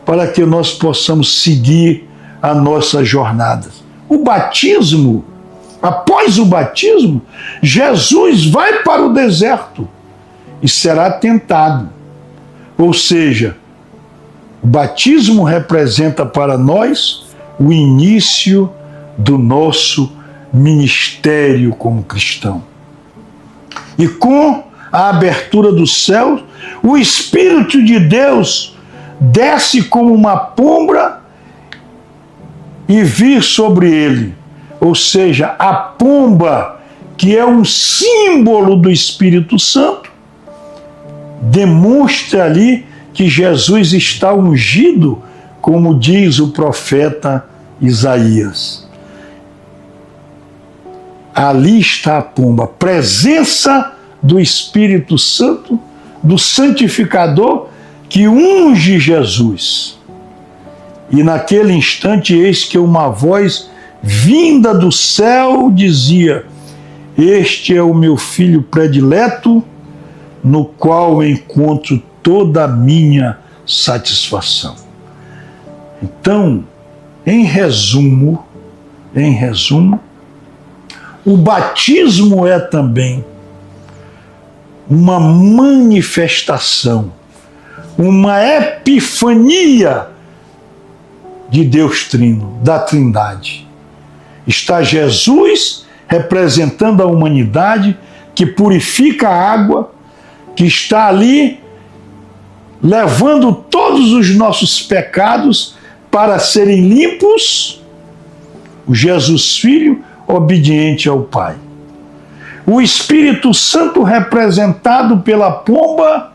A: para que nós possamos seguir a nossa jornada. O batismo, após o batismo, Jesus vai para o deserto e será tentado. Ou seja, o batismo representa para nós o início do nosso ministério como cristão. E com a abertura do céu, o Espírito de Deus desce como uma pomba e vir sobre ele. Ou seja, a pomba, que é um símbolo do Espírito Santo, demonstra ali que Jesus está ungido, como diz o profeta Isaías. Ali está a pomba, presença do Espírito Santo, do santificador que unge Jesus. E naquele instante, eis que uma voz vinda do céu dizia: este é o meu filho predileto, no qual encontro toda a minha satisfação. Então, em resumo, o batismo é também uma manifestação, uma epifania de Deus Trino, da Trindade. Está Jesus representando a humanidade, que purifica a água, que está ali levando todos os nossos pecados para serem limpos, o Jesus Filho obediente ao Pai. O Espírito Santo representado pela pomba,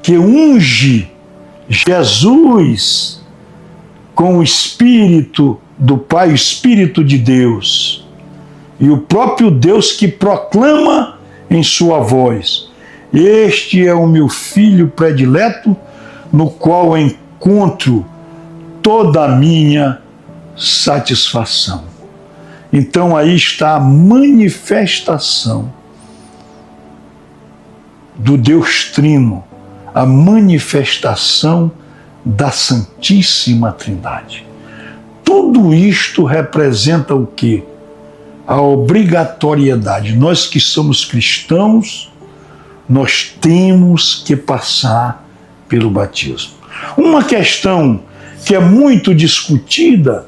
A: que unge Jesus com o Espírito do Pai, o Espírito de Deus. E o próprio Deus que proclama em sua voz: este é o meu filho predileto, no qual encontro toda a minha satisfação. Então aí está a manifestação do Deus Trino, a manifestação da Santíssima Trindade. tudo isto representa o quê? A obrigatoriedade. Nós que somos cristãos, nós temos que passar pelo batismo. Uma questão que é muito discutida,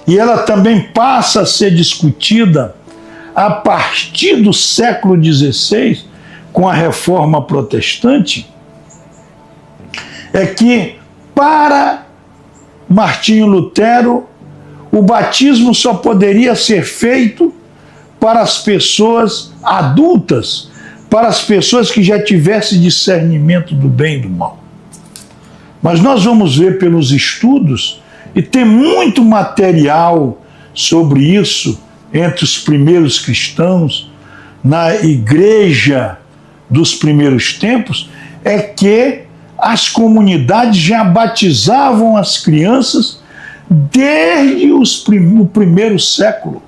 A: e ela também passa a ser discutida a partir do século XVI, com a Reforma Protestante, é que para Martinho Lutero, o batismo só poderia ser feito para as pessoas adultas, para as pessoas que já tivessem discernimento do bem e do mal. Mas nós vamos ver pelos estudos, e tem muito material sobre isso entre os primeiros cristãos, na igreja dos primeiros tempos, é que as comunidades já batizavam as crianças desde o primeiro século,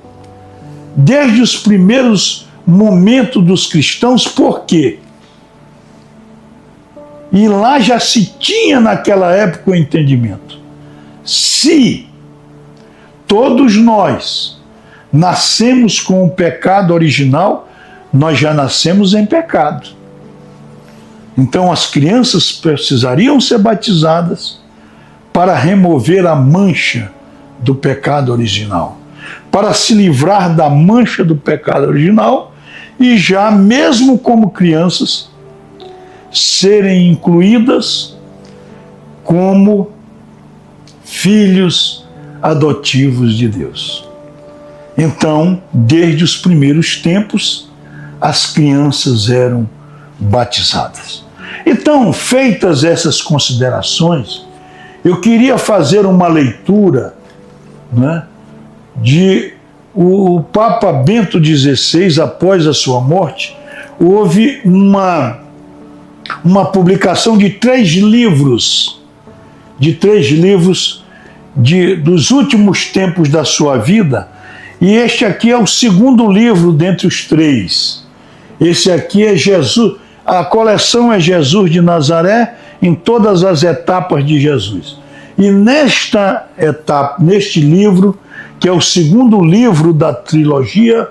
A: desde os primeiros momentos dos cristãos. Por quê? E lá já se tinha naquela época o entendimento. Se todos nós nascemos com o pecado original, nós já nascemos em pecado. Então as crianças precisariam ser batizadas para remover a mancha do pecado original, para se livrar da mancha do pecado original e já, mesmo como crianças, serem incluídas como filhos adotivos de Deus. Então, desde os primeiros tempos, as crianças eram batizadas. Então, feitas essas considerações, eu queria fazer uma leitura, né, de o Papa Bento XVI, após a sua morte, houve uma publicação de 3 livros, dos últimos tempos da sua vida, e este aqui é o segundo livro dentre os 3. Esse aqui é Jesus, a coleção é Jesus de Nazaré em todas as etapas de Jesus. E nesta etapa, neste livro, que é o segundo livro da trilogia,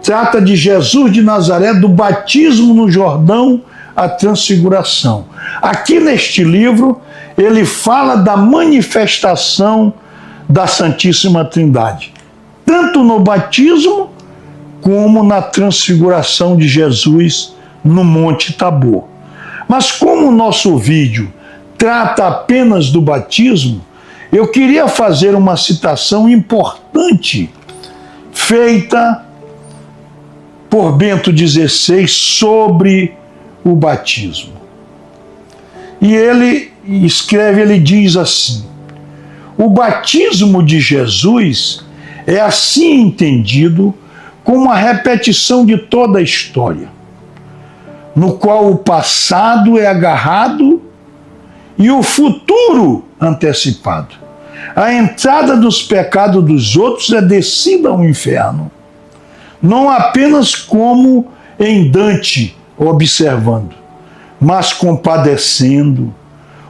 A: trata de Jesus de Nazaré, do batismo no Jordão à transfiguração. Aqui neste livro, ele fala da manifestação da Santíssima Trindade, tanto no batismo como na transfiguração de Jesus no Monte Tabor. Mas como o nosso vídeo trata apenas do batismo, eu queria fazer uma citação importante feita por Bento XVI sobre o batismo. E ele escreve, ele diz assim: o batismo de Jesus é assim entendido como a repetição de toda a história, no qual o passado é agarrado e o futuro antecipado. A entrada dos pecados dos outros é descida ao inferno, não apenas como em Dante observando, mas compadecendo,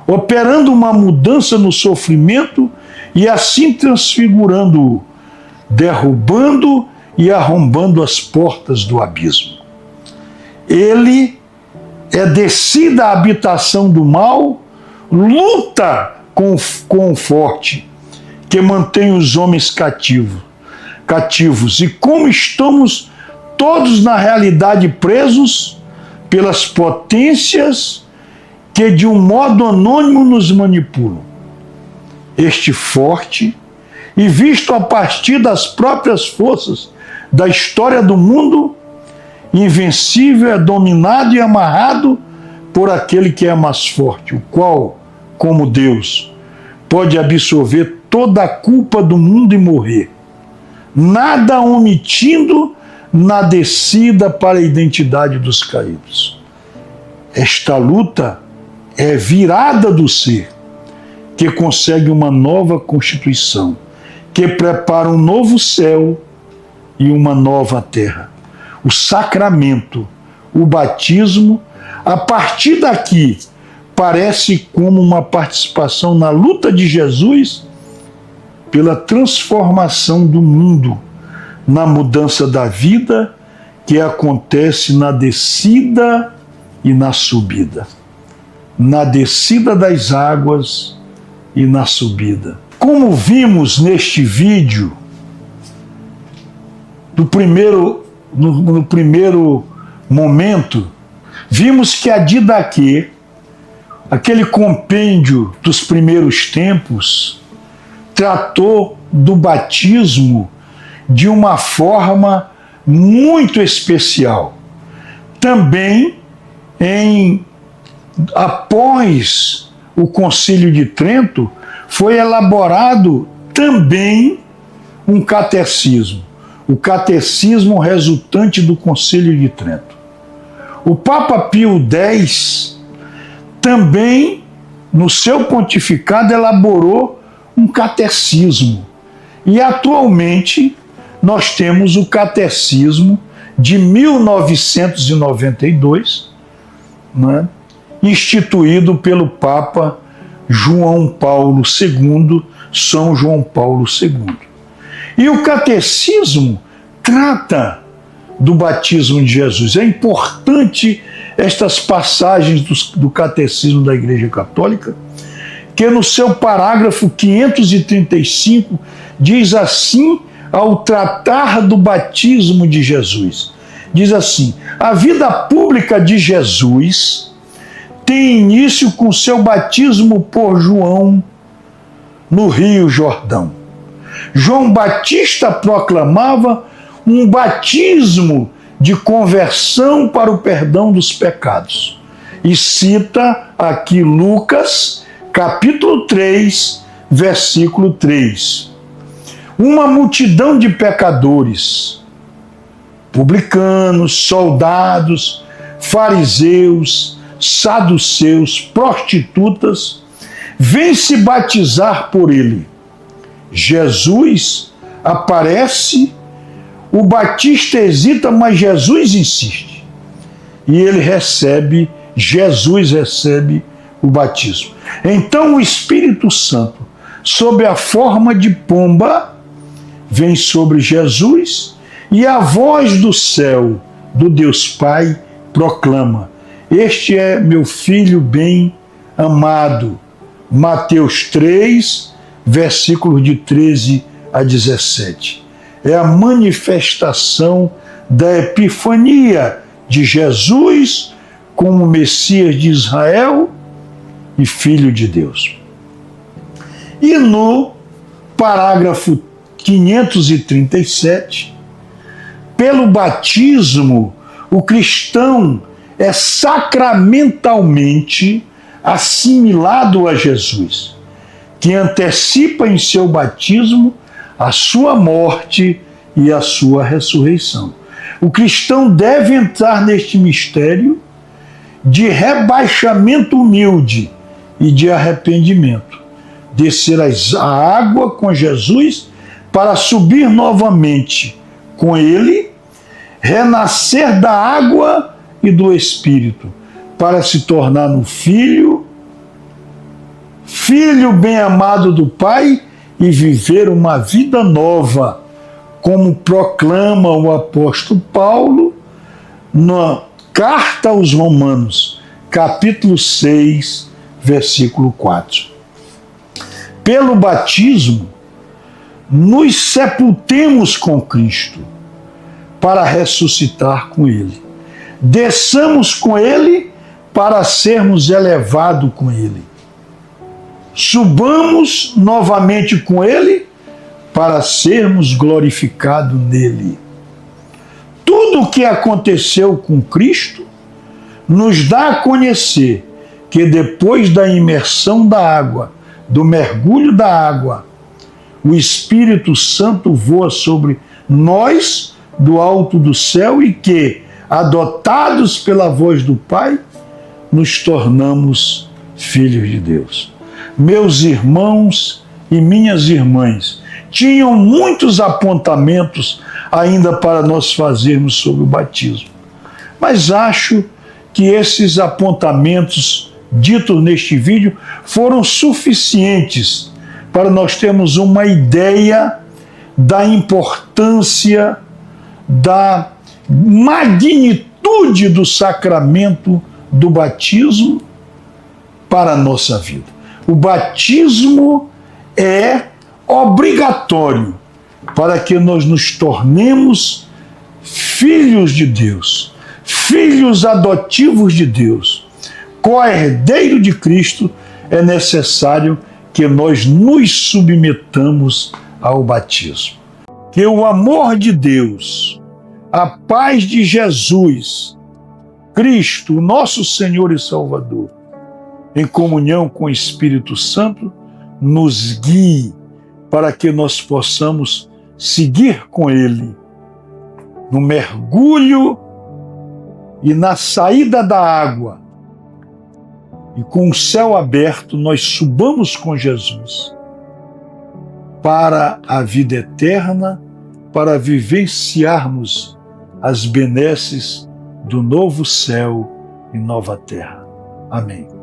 A: operando uma mudança no sofrimento e assim transfigurando-o, derrubando e arrombando as portas do abismo. Ele é descida à habitação do mal, luta com o forte, que mantém os homens cativos. E como estamos todos na realidade presos pelas potências que de um modo anônimo nos manipulam. Este forte, e visto a partir das próprias forças da história do mundo, invencível, é dominado e amarrado por aquele que é mais forte, o qual, como Deus, pode absorver toda a culpa do mundo e morrer, nada omitindo na descida para a identidade dos caídos. Esta luta é virada do ser, que consegue uma nova constituição, que prepara um novo céu e uma nova terra. O sacramento, o batismo, a partir daqui, aparece como uma participação na luta de Jesus pela transformação do mundo, na mudança da vida que acontece na descida e na subida. Na descida das águas e na subida. Como vimos neste vídeo, no primeiro momento, vimos que a Didaquê, aquele compêndio dos primeiros tempos, tratou do batismo de uma forma muito especial. Também, após o Concílio de Trento, foi elaborado também um catecismo, o catecismo resultante do Concílio de Trento. O Papa Pio X também, no seu pontificado, elaborou um catecismo. E atualmente nós temos o catecismo de 1992, né, instituído pelo Papa João Paulo II, São João Paulo II. E o catecismo trata do batismo de Jesus. É importante estas passagens do catecismo da Igreja Católica, que no seu parágrafo 535 diz assim, ao tratar do batismo de Jesus. Diz assim: a vida pública de Jesus tem início com seu batismo por João no Rio Jordão. João Batista proclamava um batismo de conversão para o perdão dos pecados. E cita aqui Lucas, capítulo 3, versículo 3. Uma multidão de pecadores, publicanos, soldados, fariseus, saduceus, prostitutas, vêm se batizar por ele. Jesus aparece, o Batista hesita, mas Jesus insiste. E Jesus recebe o batismo. Então o Espírito Santo, sob a forma de pomba, vem sobre Jesus, e a voz do céu, do Deus Pai, proclama: este é meu filho bem amado. Mateus 3, versículos de 13 a 17. É a manifestação da epifania de Jesus como Messias de Israel e Filho de Deus. E no parágrafo 537, pelo batismo, o cristão é sacramentalmente assimilado a Jesus, que antecipa em seu batismo a sua morte e a sua ressurreição. O cristão deve entrar neste mistério de rebaixamento humilde e de arrependimento, descer a água com Jesus para subir novamente com ele, renascer da água e do Espírito, para se tornar no Filho bem amado do Pai, e viver uma vida nova, como proclama o apóstolo Paulo na Carta aos Romanos, capítulo 6, versículo 4. Pelo batismo, nos sepultemos com Cristo, para ressuscitar com Ele. Desçamos com Ele para sermos elevados com Ele. Subamos novamente com Ele para sermos glorificados nele. Tudo o que aconteceu com Cristo nos dá a conhecer que depois da imersão da água, do mergulho da água, o Espírito Santo voa sobre nós do alto do céu e que, adotados pela voz do Pai, nos tornamos filhos de Deus. Meus irmãos e minhas irmãs, tinham muitos apontamentos ainda para nós fazermos sobre o batismo. Mas acho que esses apontamentos ditos neste vídeo foram suficientes para nós termos uma ideia da importância, da magnitude do sacramento do batismo para a nossa vida. O batismo é obrigatório para que nós nos tornemos filhos de Deus, filhos adotivos de Deus, co-herdeiro de Cristo. É necessário que nós nos submetamos ao batismo. Que o amor de Deus, a paz de Jesus, Cristo, nosso Senhor e Salvador, em comunhão com o Espírito Santo, nos guie para que nós possamos seguir com Ele no mergulho e na saída da água. E com o céu aberto, nós subamos com Jesus para a vida eterna, para vivenciarmos as benesses do novo céu e nova terra. Amém.